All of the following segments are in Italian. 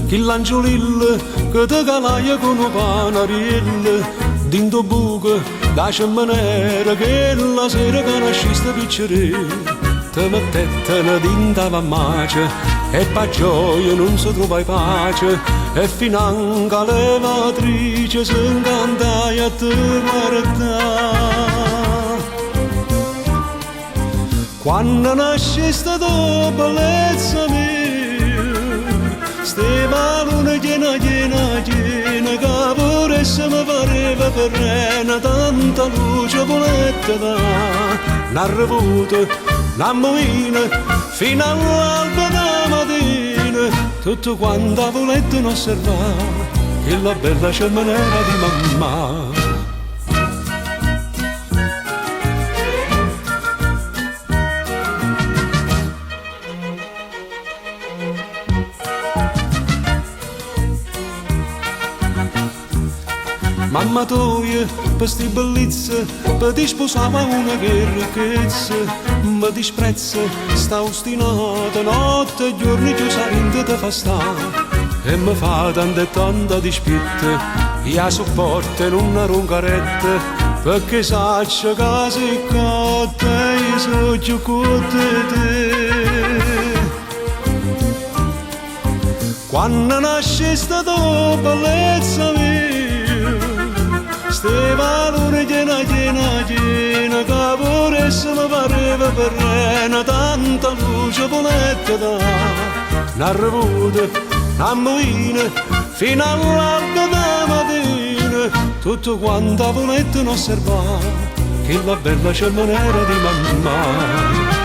che l'angiolillo che te calaia con un panariello dinto buco da cemmanera che la sera che nasciste piccerello te mettettene dinta a mace e pa gioia non si trova pace e finanche le matrici si incantai a te guardare. Quando nasceste tu bellezza mia, ste malune piena, che pure se mi pareva perrena, tanta luce volette da, n'ha revuto, n'ha movina, fino all'alba da mattina, tutto quanto volete osservare, che la bella cemmanera di mamma. Mamma tua, per sti bellezze, per ti sposava una che ricchezza, mi disprezza, sta ostinata, notte e giorni chiusa rinde te fa stare, e mi fa tanta e tanta dispietta, io sopporto in una roncaretta, perché saccio che sei cotta, io so più cotta te. Quando nasceste tu, bellezza mia, ste valore piena, che pure se mi pareva perrena, tanta luce volette da, n'ha revuta, n'ha movina, fino all'alba da mattina, tutto quanto volette osservare, che la bella cemmanera di mamma.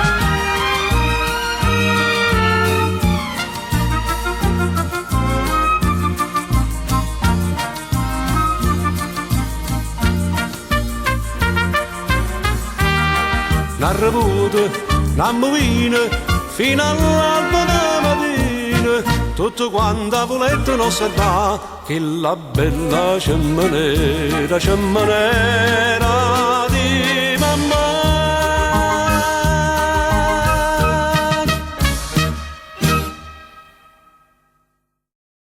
N'ha revuta, n'ha movina, fino all'alba da mattina, tutto quanto volete osservare, che la bella cemmanera